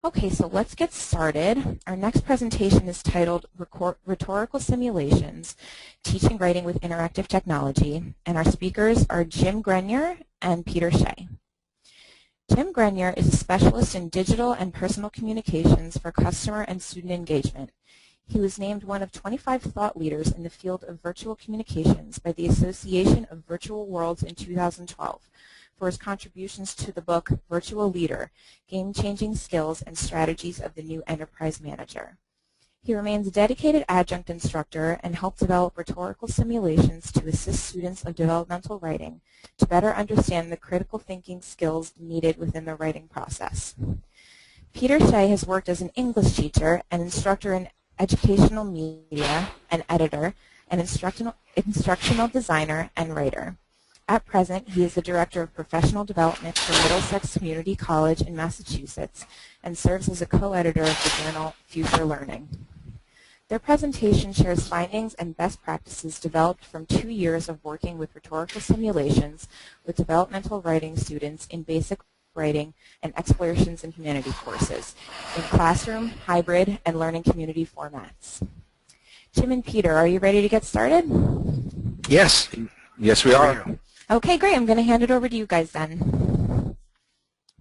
Okay, so let's get started. Our next presentation is titled Rhetorical Simulations, Teaching Writing with Interactive Technology, and our speakers are Jim Grenier and Peter Shea. Jim Grenier is a specialist in digital and personal communications for customer and student engagement. He was named one of 25 thought leaders in the field of virtual communications by the Association of Virtual Worlds in 2012. For his contributions to the book Virtual Leader, Game-Changing Skills and Strategies of the New Enterprise Manager. He remains a dedicated adjunct instructor and helped develop rhetorical simulations to assist students of developmental writing to better understand the critical thinking skills needed within the writing process. Peter Shea has worked as an English teacher, an instructor in educational media, an editor, an instructional designer, and writer. At present, he is the Director of Professional Development for Middlesex Community College in Massachusetts and serves as a co-editor of the journal Future Learning. Their presentation shares findings and best practices developed from 2 years of working with rhetorical simulations with developmental writing students in basic writing and explorations in humanity courses in classroom, hybrid, and learning community formats. Jim and Peter, are you ready to get started? Yes. Yes, we are. Okay, great. I'm going to hand it over to you guys then.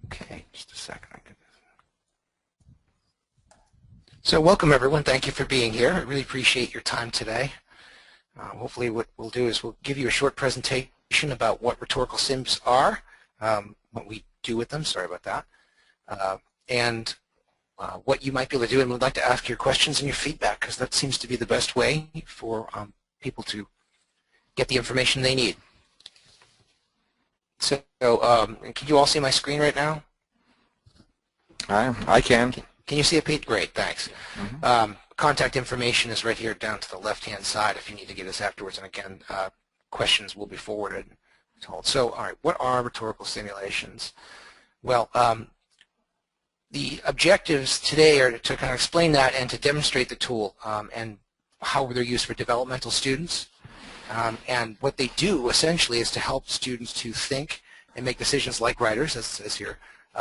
Okay, just a second. So welcome, everyone. Thank you for being here. I really appreciate your time today. Hopefully what we'll do is we'll give you a short presentation about what rhetorical sims are, what we do with them, sorry about that, and what you might be able to do, and we'd like to ask your questions and your feedback because that seems to be the best way for people to get the information they need. So, can you all see my screen right now? I can. Can you see it, Pete? Great, thanks. Mm-hmm. Contact information is right here down to the left-hand side if you need to get us afterwards. And again, questions will be forwarded. So, all right, what are rhetorical simulations? Well, the objectives today are to kind of explain that and to demonstrate the tool and how they're used for developmental students. And what they do essentially is to help students to think and make decisions like writers, as it says here,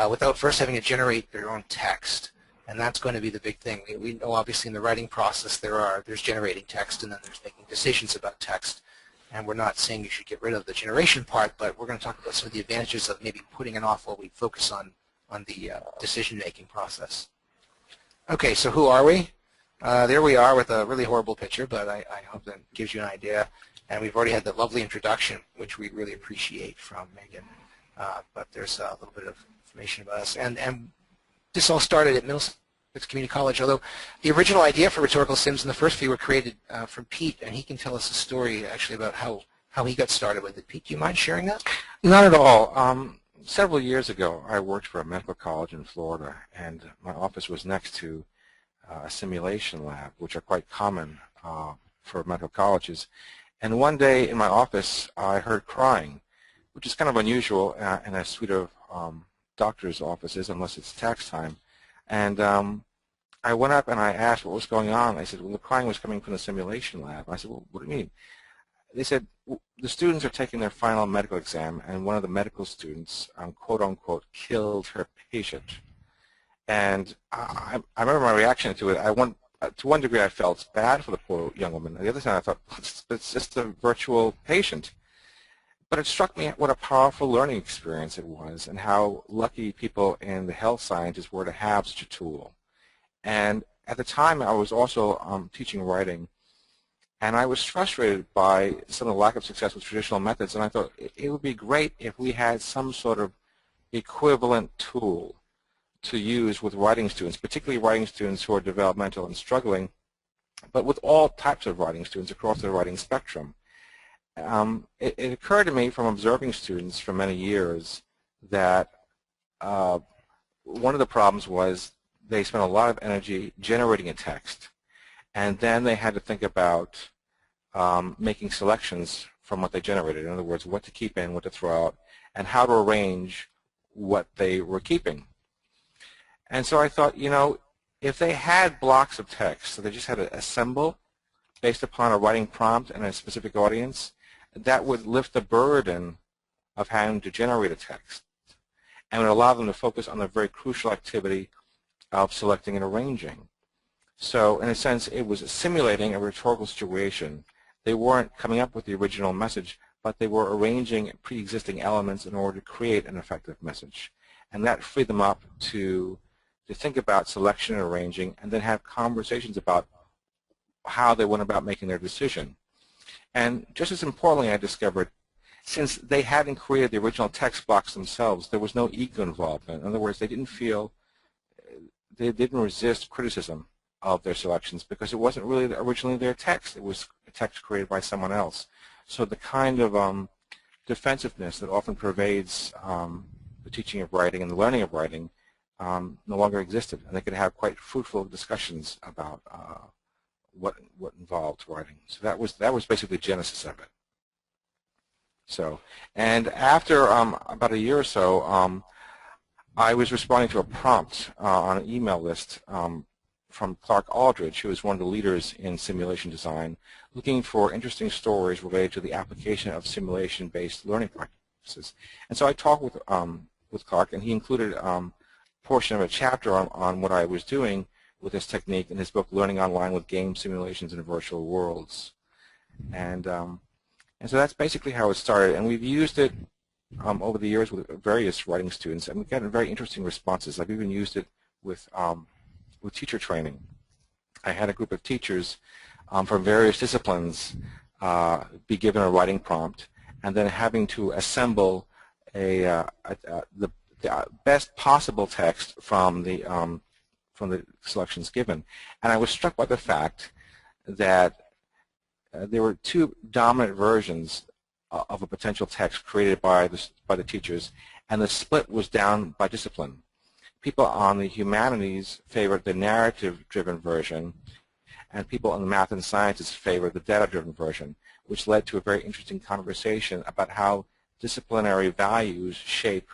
without first having to generate their own text. And that's going to be the big thing. We know obviously in the writing process there's generating text and then there's making decisions about text. And we're not saying you should get rid of the generation part, but we're going to talk about some of the advantages of maybe putting it off while we focus on the decision-making process. Okay, so who are we? There we are with a really horrible picture, but I hope that gives you an idea. And we've already had the lovely introduction, which we really appreciate from Megan. But there's a little bit of information about us. And this all started at Middlesex Community College, although the original idea for rhetorical sims in the first few were created from Pete, and he can tell us a story actually about how he got started with it. Pete, do you mind sharing that? Not at all. Several years ago, I worked for a medical college in Florida, and my office was next to a simulation lab, which are quite common for medical colleges. And one day in my office, I heard crying, which is kind of unusual in a suite of doctor's offices, unless it's tax time. And I went up and I asked what was going on. I said, well, the crying was coming from the simulation lab. I said, well, what do you mean? They said, the students are taking their final medical exam, and one of the medical students, quote unquote, killed her patient. And I remember my reaction to it. To one degree, I felt bad for the poor young woman. On the other side, I thought, it's just a virtual patient. But it struck me what a powerful learning experience it was and how lucky people in the health sciences were to have such a tool. And at the time, I was also teaching writing, and I was frustrated by some of the lack of success with traditional methods, and I thought it would be great if we had some sort of equivalent tool to use with writing students, particularly writing students who are developmental and struggling, but with all types of writing students across the writing spectrum. It occurred to me from observing students for many years that one of the problems was they spent a lot of energy generating a text, and then they had to think about making selections from what they generated. In other words, what to keep in, what to throw out, and how to arrange what they were keeping. And so I thought, you know, if they had blocks of text, so they just had to assemble based upon a writing prompt and a specific audience, that would lift the burden of having to generate a text and would allow them to focus on the very crucial activity of selecting and arranging. So in a sense, it was simulating a rhetorical situation. They weren't coming up with the original message, but they were arranging pre-existing elements in order to create an effective message. And that freed them up to think about selection and arranging, and then have conversations about how they went about making their decision. And just as importantly, I discovered, since they hadn't created the original text blocks themselves, there was no ego involvement. In other words, they didn't resist criticism of their selections because it wasn't really originally their text. It was a text created by someone else. So the kind of defensiveness that often pervades the teaching of writing and the learning of writing no longer existed, and they could have quite fruitful discussions about what involved writing. So that was basically the genesis of it. So, and after about a year or so, I was responding to a prompt on an email list from Clark Aldridge, who is one of the leaders in simulation design, looking for interesting stories related to the application of simulation-based learning practices. And so I talked with Clark, and he included a portion of a chapter on what I was doing with this technique in his book, Learning Online with Game Simulations in Virtual Worlds. And so that's basically how it started. And we've used it over the years with various writing students, and we've gotten very interesting responses. I've even used it with teacher training. I had a group of teachers from various disciplines be given a writing prompt, and then having to assemble the best possible text from the selections given. And I was struck by the fact that there were two dominant versions of a potential text created by the teachers, and the split was down by discipline. People on the humanities favored the narrative-driven version, and people in the math and sciences favored the data-driven version, which led to a very interesting conversation about how disciplinary values shape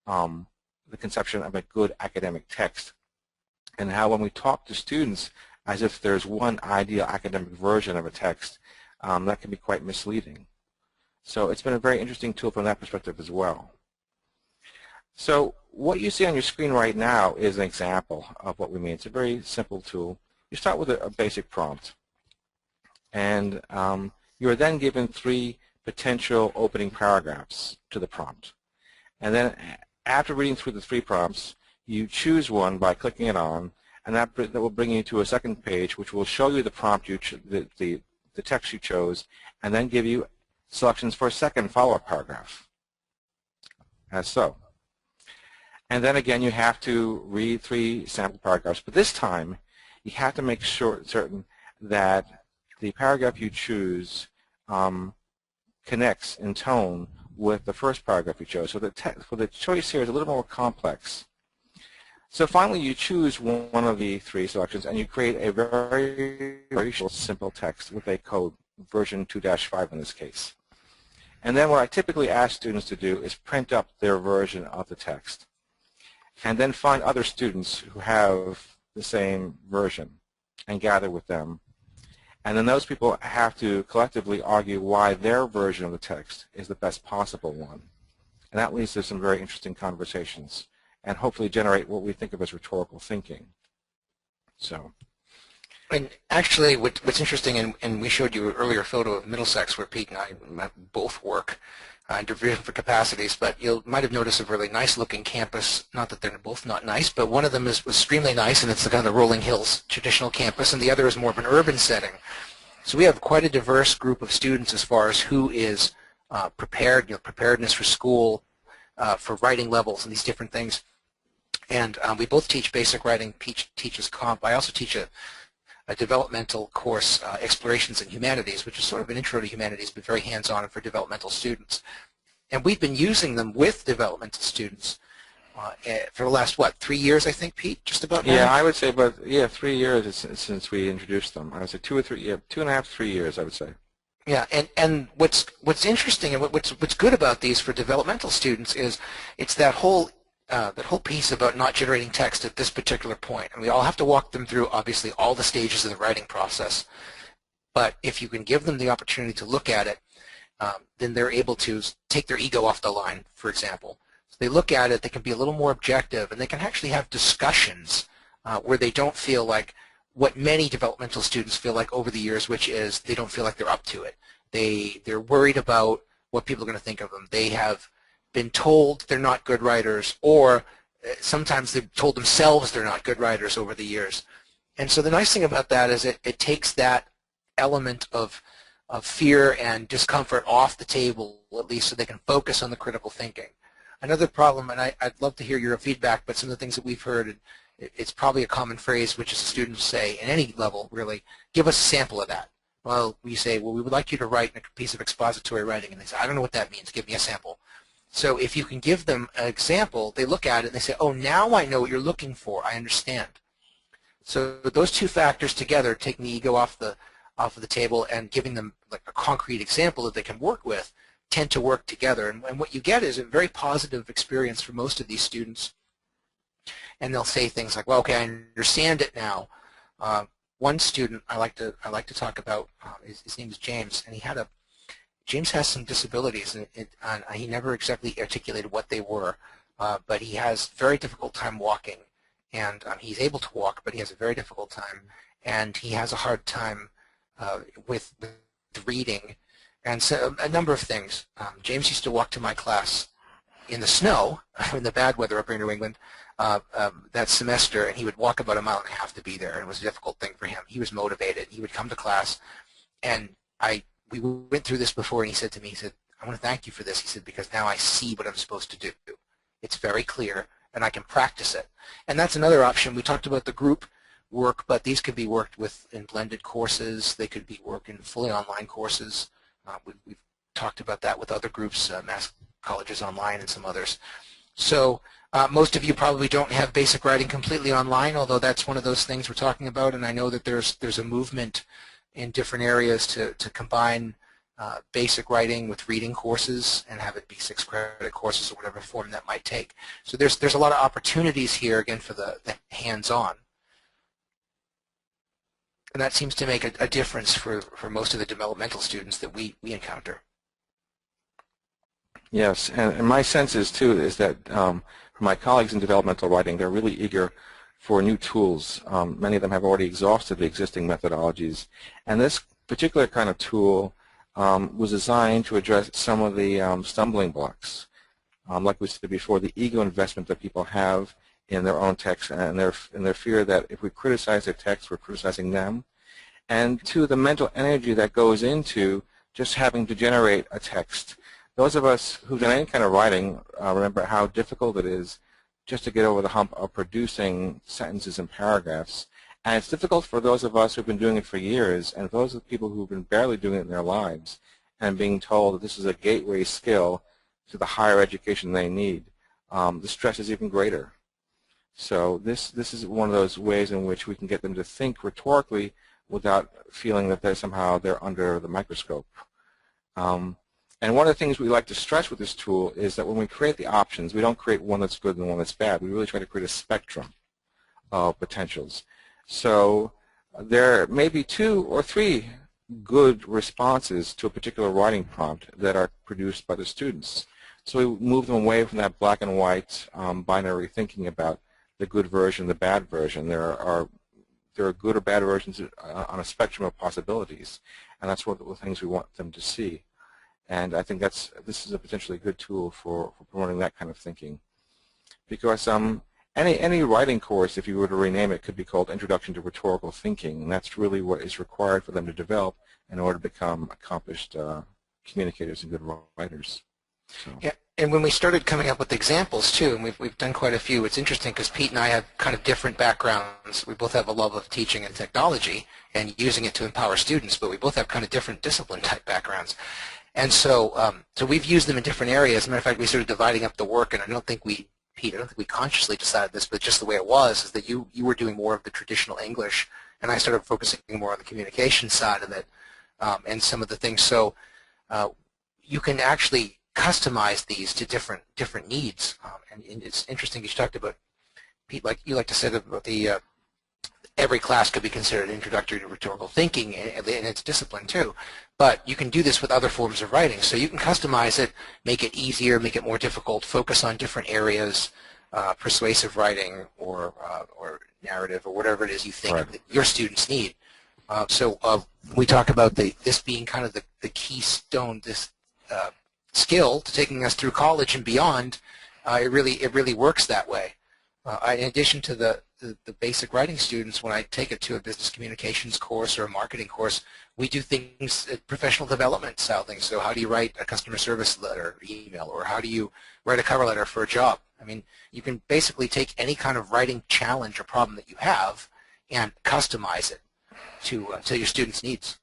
the conception of a good academic text, and how when we talk to students as if there's one ideal academic version of a text, that can be quite misleading. So it's been a very interesting tool from that perspective as well. So what you see on your screen right now is an example of what we mean. It's a very simple tool. You start with a basic prompt, and you are then given 3 potential opening paragraphs to the prompt. And then after reading through the 3 prompts, you choose one by clicking it on, and that will bring you to a second page, which will show you the prompt the text you chose, and then give you selections for a second follow-up paragraph, as so. And then again, you have to read 3 sample paragraphs, but this time you have to make certain that the paragraph you choose connects in tone with the first paragraph you chose. So the choice here is a little more complex. So finally, you choose one of the 3 selections, and you create a very, very short, simple text with a code, version 2-5 in this case. And then what I typically ask students to do is print up their version of the text, and then find other students who have the same version and gather with them. And then those people have to collectively argue why their version of the text is the best possible one. And that leads to some very interesting conversations, and hopefully generate what we think of as rhetorical thinking. So, and actually, what's interesting, and we showed you an earlier photo of Middlesex where Pete and I both work in different capacities, but you might have noticed a really nice-looking campus. Not that they're both not nice, but one of them was extremely nice, and it's the kind of the Rolling Hills traditional campus, and the other is more of an urban setting. So we have quite a diverse group of students as far as who is prepared, preparedness for school, for writing levels, and these different things. And we both teach basic writing. Pete teaches comp. I also teach a developmental course, Explorations in Humanities, which is sort of an intro to humanities, but very hands-on for developmental students. And we've been using them with developmental students for the last, 3 years, I think, Pete, just about now? Yeah, I would say, but yeah, 3 years since we introduced them. I would say 2 or 3, 2.5 to 3 years, I would say. Yeah, and what's interesting and what's good about these for developmental students is it's that whole piece about not generating text at this particular point. And we all have to walk them through, obviously, all the stages of the writing process. But if you can give them the opportunity to look at it, then they're able to take their ego off the line, for example. So they look at it, they can be a little more objective, and they can actually have discussions where they don't feel like what many developmental students feel like over the years, which is they don't feel like they're up to it. They're worried about what people are going to think of them. They have been told they're not good writers, or sometimes they've told themselves they're not good writers over the years. And so the nice thing about that is it takes that element of fear and discomfort off the table, at least, so they can focus on the critical thinking. Another problem, and I'd love to hear your feedback, but some of the things that we've heard, it's probably a common phrase, which is students say, in any level, really, give us a sample of that. Well, we say, well, we would like you to write a piece of expository writing, and they say, I don't know what that means, give me a sample. So if you can give them an example, they look at it and they say, oh, now I know what you're looking for, I understand. So those two factors together, taking the ego off the table and giving them like a concrete example that they can work with, tend to work together. And what you get is a very positive experience for most of these students. And they'll say things like, well, okay, I understand it now. One student I like to talk about, his name is James, and James has some disabilities, and he never exactly articulated what they were, but he has a very difficult time walking, and he's able to walk, but he has a very difficult time, and he has a hard time with reading, and so a number of things. James used to walk to my class in the snow, in the bad weather up here in New England, that semester, and he would walk about 1.5 miles to be there, and it was a difficult thing for him. He was motivated. He would come to class, and we went through this before, and he said to me, he said, I want to thank you for this. He said, because now I see what I'm supposed to do. It's very clear, and I can practice it. And that's another option. We talked about the group work, but these could be worked with in blended courses. They could be worked in fully online courses. We've talked about that with other groups, Mass Colleges Online and some others. So most of you probably don't have basic writing completely online, although that's one of those things we're talking about, and I know that there's a movement in different areas to combine basic writing with reading courses and have it be 6-credit courses or whatever form that might take. So there's a lot of opportunities here, again, for the hands-on. And that seems to make a difference for most of the developmental students that we encounter. Yes, and my sense is, too, is that for my colleagues in developmental writing, they're really eager for new tools. Many of them have already exhausted the existing methodologies. And this particular kind of tool was designed to address some of the stumbling blocks. Like we said before, the ego investment that people have in their own text and their fear that if we criticize their text, we're criticizing them. And to the mental energy that goes into just having to generate a text. Those of us who've done any kind of writing remember how difficult it is just to get over the hump of producing sentences and paragraphs. And it's difficult for those of us who've been doing it for years, and those of the people who've been barely doing it in their lives, and being told that this is a gateway skill to the higher education they need. The stress is even greater. So this is one of those ways in which we can get them to think rhetorically without feeling that they're under the microscope. And one of the things we like to stress with this tool is that when we create the options, we don't create one that's good and one that's bad. We really try to create a spectrum of potentials. So there may be 2 or 3 good responses to a particular writing prompt that are produced by the students. So we move them away from that black and white binary thinking about the good version, the bad version. There are good or bad versions on a spectrum of possibilities, and that's one of the things we want them to see. And I think this is a potentially good tool for promoting that kind of thinking. Because any writing course, if you were to rename it, could be called Introduction to Rhetorical Thinking, and that's really what is required for them to develop in order to become accomplished communicators and good writers. So. Yeah, and when we started coming up with examples too, and we've done quite a few, it's interesting because Pete and I have kind of different backgrounds. We both have a love of teaching and technology and using it to empower students, but we both have kind of different discipline type backgrounds. And so we've used them in different areas. As a matter of fact, we started dividing up the work, and Pete, I don't think we consciously decided this, but just the way it was is that you were doing more of the traditional English, and I started focusing more on the communication side of it and some of the things. So you can actually customize these to different needs, and it's interesting you talked about, Pete, like you like to say about the every class could be considered introductory to rhetorical thinking and its discipline too. But you can do this with other forms of writing. So you can customize it, make it easier, make it more difficult, focus on different areas, persuasive writing or narrative or whatever it is you think Right. that your students need. So we talk about this being kind of the keystone, this skill to taking us through college and beyond. It really works that way. In addition to the basic writing students, when I take it to a business communications course or a marketing course, we do things, professional development style things. So how do you write a customer service letter, email, or how do you write a cover letter for a job? I mean, you can basically take any kind of writing challenge or problem that you have and customize it to your students' needs.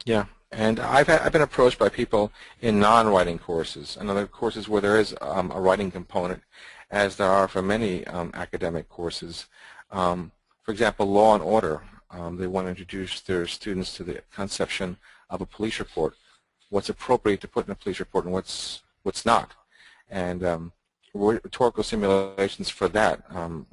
Yeah, and I've been approached by people in non-writing courses, and other courses where there is a writing component, as there are for many academic courses. For example, law and order. They want to introduce their students to the conception of a police report, what's appropriate to put in a police report and what's not. And rhetorical simulations for that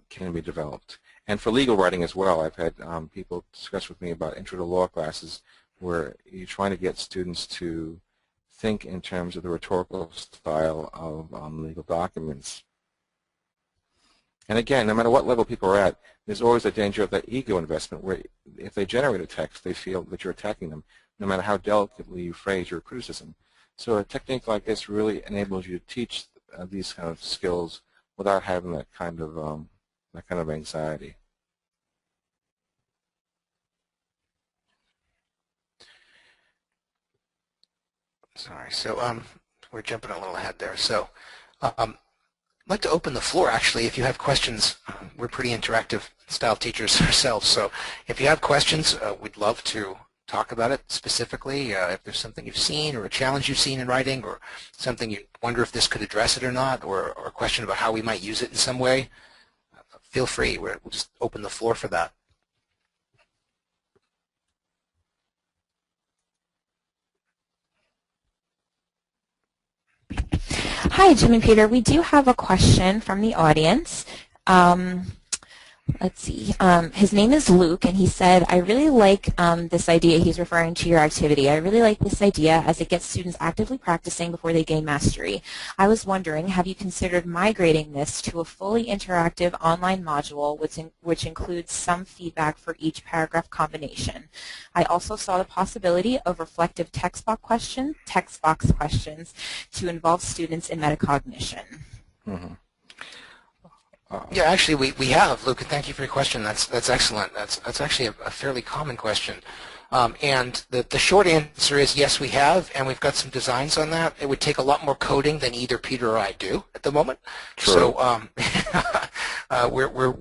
can be developed. And for legal writing as well, I've had people discuss with me about intro to law classes where you're trying to get students to think in terms of the rhetorical style of legal documents. And again, no matter what level people are at, there's always a danger of that ego investment where if they generate a text, they feel that you're attacking them, no matter how delicately you phrase your criticism. So a technique like this really enables you to teach these kind of skills without having that kind of anxiety. Sorry, so we're jumping a little ahead there. So I'd like to open the floor, actually, if you have questions. We're pretty interactive style teachers ourselves, so if you have questions, we'd love to talk about it specifically. If there's something you've seen or a challenge you've seen in writing or something you wonder if this could address it or not, or a question about how we might use it in some way, feel free. We'll just open the floor for that. Hi, Jim and Peter. We do have a question from the audience. Let's see. His name is Luke, and he said, I really like this idea. He's referring to your activity. I really like this idea as it gets students actively practicing before they gain mastery. I was wondering, have you considered migrating this to a fully interactive online module which includes some feedback for each paragraph combination? I also saw the possibility of reflective text box questions to involve students in metacognition. Mm-hmm. Yeah, actually, we have, Luke, and thank you for your question. That's excellent. That's actually a fairly common question. And the short answer is yes, we have, and we've got some designs on that. It would take a lot more coding than either Peter or I do at the moment. True. So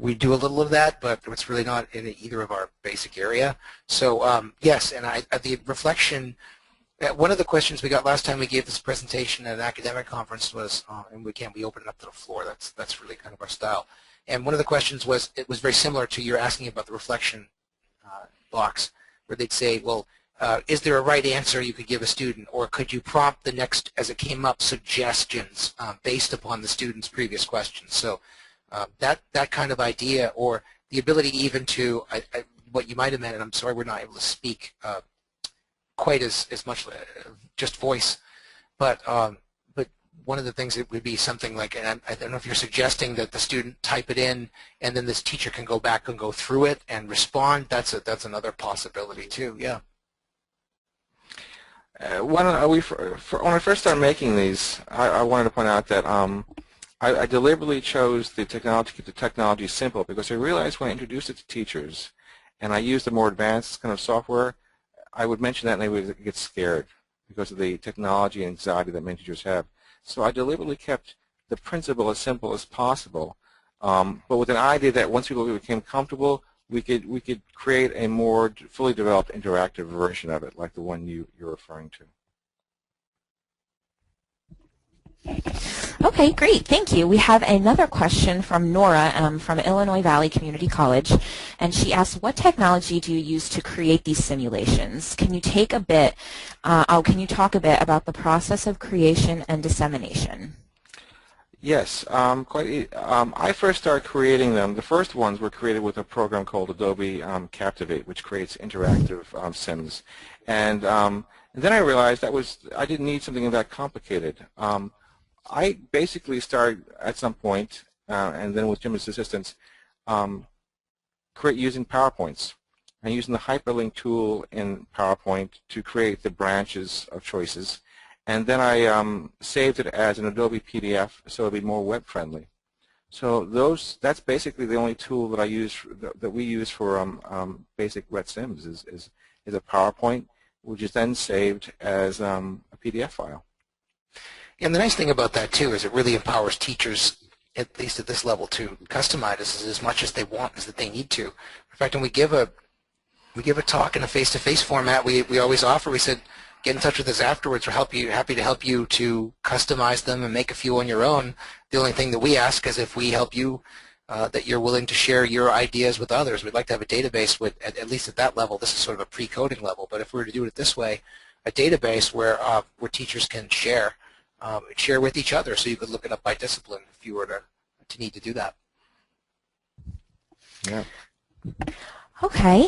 we do a little of that, but it's really not in either of our basic area. So yes, and the reflection. One of the questions we got last time we gave this presentation at an academic conference was, and we open it up to the floor. That's really kind of our style. And one of the questions was, it was very similar to your asking about the reflection box, where they'd say, well, is there a right answer you could give a student, or could you prompt the next, as it came up, suggestions based upon the student's previous questions? So that kind of idea, or the ability even to, what you might have meant, and I'm sorry we're not able to speak quite as much just voice, but one of the things, it would be something like, and I don't know if you're suggesting that the student type it in and then this teacher can go back and go through it and respond. That's another possibility too. Yeah. When I first started making these, I wanted to point out that I deliberately chose the technology to keep the technology simple, because I realized when I introduced it to teachers and I used the more advanced kind of software, I would mention that and they would get scared because of the technology and anxiety that many teachers have. So I deliberately kept the principle as simple as possible, but with an idea that once people became comfortable, we could create a more fully developed interactive version of it, like the one you're referring to. Okay, great. Thank you. We have another question from Nora from Illinois Valley Community College, and she asks, what technology do you use to create these simulations? Can you talk a bit about the process of creation and dissemination? Yes, I first started creating them. The first ones were created with a program called Adobe Captivate, which creates interactive sims. And then I realized I didn't need something that complicated. I basically started at some point and then with Jim's assistance, create using PowerPoints and using the hyperlink tool in PowerPoint to create the branches of choices. And then I saved it as an Adobe PDF so it'll be more web friendly. So that's basically the only tool that I use that we use for basic RHET Sims is a PowerPoint, which is then saved as a PDF file. And the nice thing about that too is it really empowers teachers, at least at this level, to customize this as much as they want, as that they need to. In fact, when we give a talk in a face-to-face format, we always offer, we said, get in touch with us afterwards. We're happy to help you to customize them and make a few on your own. The only thing that we ask is if we help you, that you're willing to share your ideas with others. We'd like to have a database with, at least at that level, this is sort of a pre-coding level, but if we were to do it this way, a database where teachers can share with each other, so you could look it up by discipline if you were to need to do that. Yeah. Okay.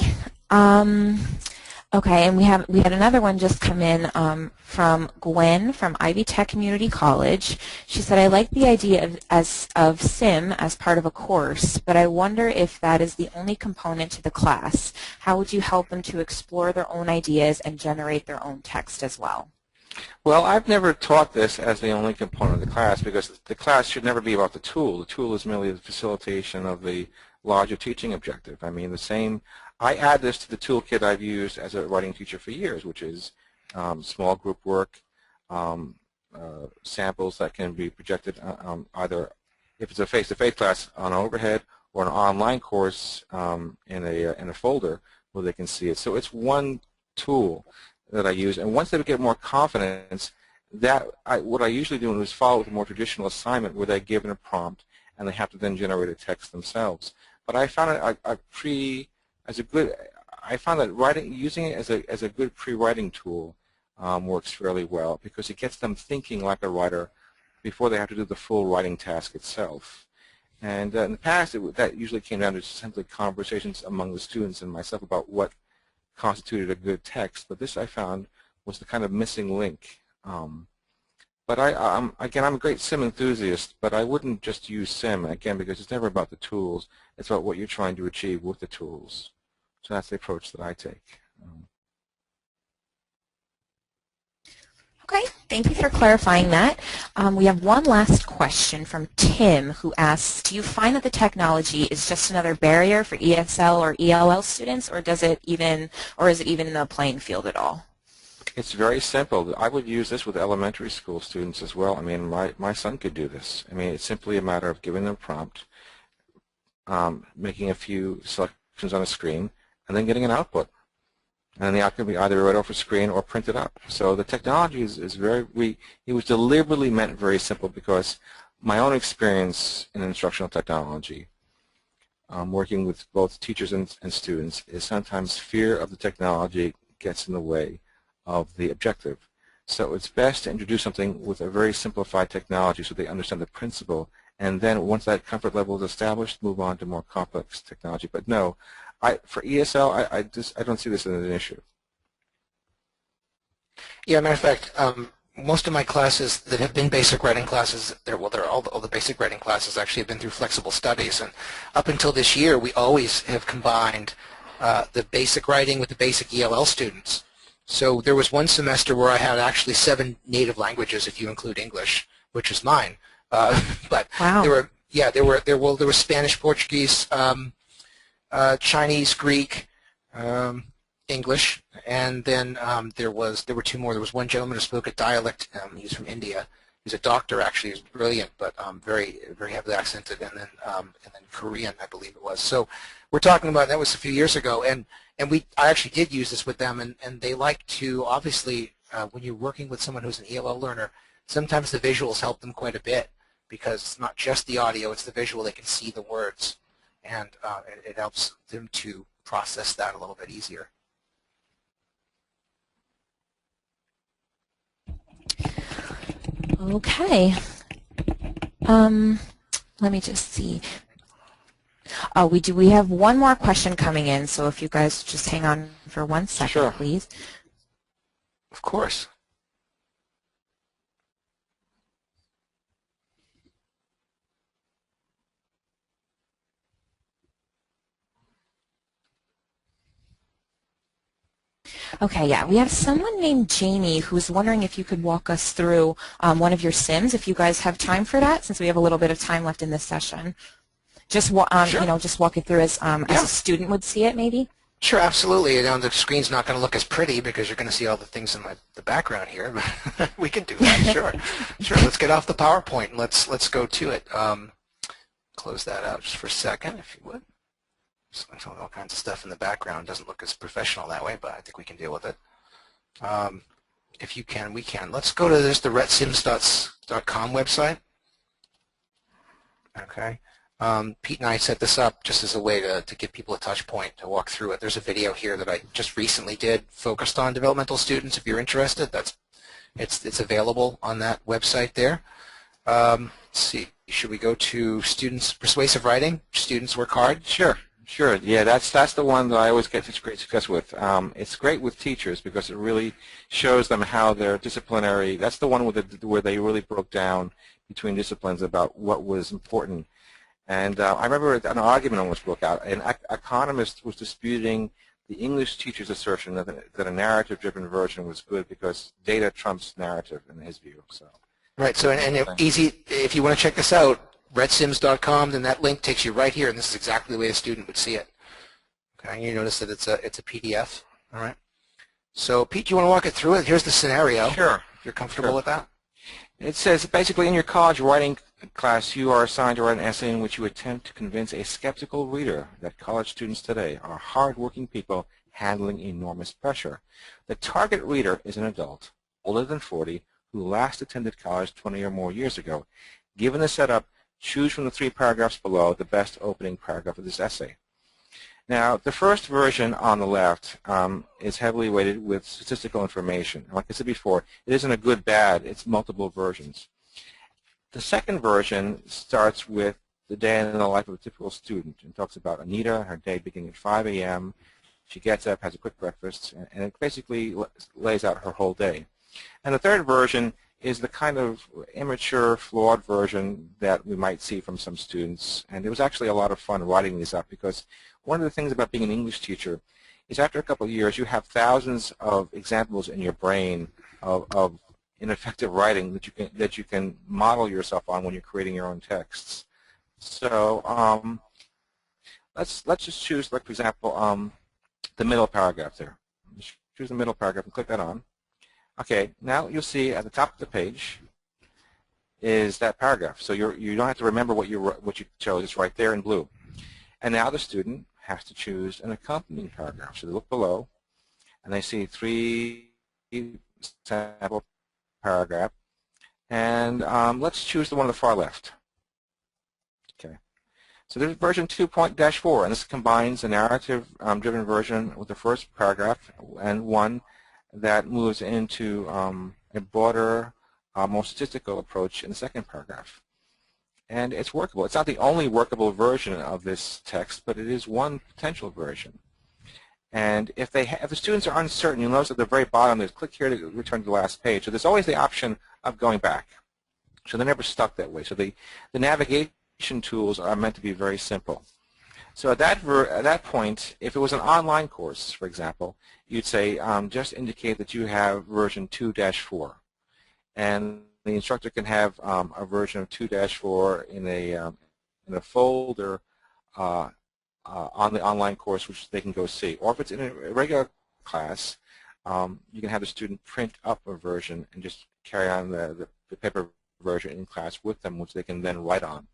Okay, and we had another one just come in from Gwen from Ivy Tech Community College. She said, I like the idea of SIM as part of a course, but I wonder if that is the only component to the class. How would you help them to explore their own ideas and generate their own text as well? Well, I've never taught this as the only component of the class because the class should never be about the tool. The tool is merely the facilitation of the larger teaching objective. I mean, I add this to the toolkit I've used as a writing teacher for years, which is small group work, samples that can be projected either if it's a face-to-face class on overhead or an online course in a folder where they can see it. So it's one tool that I use, and once they get more confidence, what I usually do is follow with a more traditional assignment where they're given a prompt and they have to then generate a text themselves. But I found I found that using it as a good pre-writing tool works fairly well because it gets them thinking like a writer before they have to do the full writing task itself. And in the past, that usually came down to simply conversations among the students and myself about what constituted a good text. But this I found was the kind of missing link. But again, I'm a great SIM enthusiast, but I wouldn't just use SIM, again, because it's never about the tools. It's about what you're trying to achieve with the tools. So that's the approach that I take. Okay, thank you for clarifying that. We have one last question from Tim, who asks, do you find that the technology is just another barrier for ESL or ELL students, or is it even in the playing field at all? It's very simple. I would use this with elementary school students as well. I mean, my son could do this. I mean, it's simply a matter of giving them a prompt, making a few selections on a screen, and then getting an output. And the output can be either read off a screen or printed up. So the technology is it was deliberately meant very simple because my own experience in instructional technology, working with both teachers and students, is sometimes fear of the technology gets in the way of the objective. So it's best to introduce something with a very simplified technology so they understand the principle, and then once that comfort level is established, move on to more complex technology. But no, for ESL, I don't see this as an issue. Yeah, matter of fact, most of my classes that have been basic writing classes, all the basic writing classes actually have been through flexible studies, and up until this year, we always have combined the basic writing with the basic ELL students. So there was one semester where I had actually 7 native languages, if you include English, which is mine. But wow. there were Spanish, Portuguese, Chinese, Greek, English, and then there were 2 more. There was one gentleman who spoke a dialect. He's from India. He's a doctor, actually. He's brilliant, but very, very heavily accented. And then Korean, I believe it was. So we're talking about, that was a few years ago, and I actually did use this with them, and they like to, obviously, when you're working with someone who's an ELL learner, sometimes the visuals help them quite a bit because it's not just the audio, it's the visual. They can see the words, and it helps them to process that a little bit easier. Okay. Let me just see. Oh, we have one more question coming in, so if you guys just hang on for 1 second, Sure. please. Of course. Okay, yeah, we have someone named Jamie who's wondering if you could walk us through one of your sims, if you guys have time for that, since we have a little bit of time left in this session. Just Sure. you know, just walk it through as Yeah. a student would see it, maybe. Sure, absolutely. You know, the screen's not going to look as pretty because you're going to see all the things in the background here. But we can do that. Sure, sure. Let's get off the PowerPoint and let's go to it. Close that out just for a second, if you would. Just all kinds of stuff in the background. Doesn't look as professional that way, but I think we can deal with it. If you can, we can. Let's go to the rhetsims.com website. Okay. Pete and I set this up just as a way to give people a touch point to walk through it. There's a video here that I just recently did focused on developmental students. If you're interested, it's available on that website there. Let's see. Should we go to students persuasive writing? Students work hard? Sure. Sure. Yeah, that's the one that I always get such great success with. It's great with teachers because it really shows them how their disciplinary. That's the one where they really broke down between disciplines about what was important. And I remember an argument almost broke out. An economist was disputing the English teacher's assertion that a narrative-driven version was good because data trumps narrative in his view. So. Right. So and easy. If you want to check this out, rhetsims.com, then that link takes you right here, and this is exactly the way a student would see it. Okay. You notice that it's a PDF. All right. So Pete, do you want to walk it through it? Here's the scenario. Sure. If you're comfortable with that. It says basically in your college writing class you are assigned to write an essay in which you attempt to convince a skeptical reader that college students today are hard-working people handling enormous pressure. The target reader is an adult, older than 40, who last attended college 20 or more years ago. Given the setup, choose from the 3 paragraphs below the best opening paragraph of this essay. Now, the first version on the left is heavily weighted with statistical information. Like I said before, it isn't a good, bad, it's multiple versions. The second version starts with the day in the life of a typical student and talks about Anita, her day beginning at 5 a.m. She gets up, has a quick breakfast, and it basically lays out her whole day. And the third version is the kind of immature, flawed version that we might see from some students. And it was actually a lot of fun writing these up because one of the things about being an English teacher is after a couple of years you have thousands of examples in your brain of ineffective writing that you can model yourself on when you're creating your own texts. So let's just choose, like for example, the middle paragraph there. Just choose the middle paragraph and click that on. Okay, now you'll see at the top of the page is that paragraph. So you don't have to remember what you chose. It's right there in blue. And now the student has to choose an accompanying paragraph. So they look below, and they see 3 sample paragraph. And let's choose the one on the far left. Okay. So there's version 2.-4, and this combines a narrative-driven version with the first paragraph and one that moves into a broader, more statistical approach in the second paragraph. And it's workable. It's not the only workable version of this text, but it is one potential version. And if the students are uncertain, you'll notice at the very bottom, there's click here to return to the last page. So there's always the option of going back. So they're never stuck that way. So the navigation tools are meant to be very simple. So at that point, if it was an online course, for example, you'd say just indicate that you have version 2-4. And the instructor can have a version of 2-4 in a folder on the online course, which they can go see. Or if it's in a regular class, you can have the student print up a version and just carry on the paper version in class with them, which they can then write on.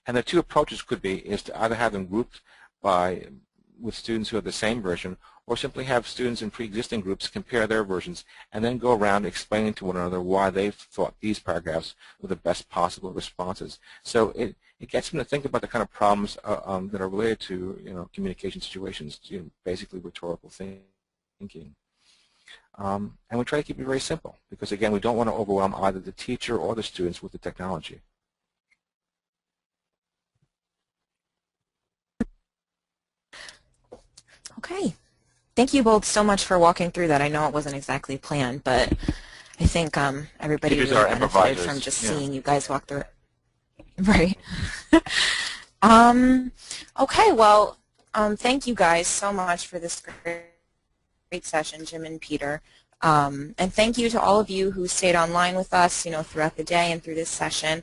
And the 2 approaches could be is to either have them grouped with students who have the same version, or simply have students in pre-existing groups compare their versions and then go around explaining to one another why they thought these paragraphs were the best possible responses. So it gets them to think about the kind of problems that are related to communication situations, basically rhetorical thinking. And we try to keep it very simple because, again, we don't want to overwhelm either the teacher or the students with the technology. Okay. Thank you both so much for walking through that. I know it wasn't exactly planned, but I think everybody really benefited from just seeing you guys walk through it. Right. Okay, well, thank you guys so much for this great great session, Jim and Peter. And thank you to all of you who stayed online with us, throughout the day and through this session.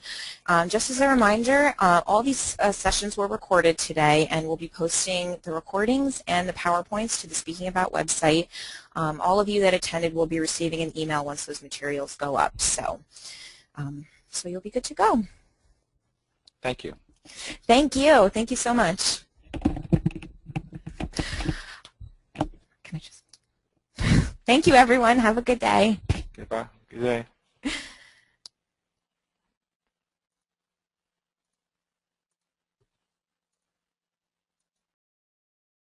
Just as a reminder, all these sessions were recorded today, and we'll be posting the recordings and the PowerPoints to the Speaking About website. All of you that attended will be receiving an email once those materials go up. So you'll be good to go. Thank you. Thank you. Thank you so much. Can I just... Thank you, everyone. Have a good day. Goodbye. Good day.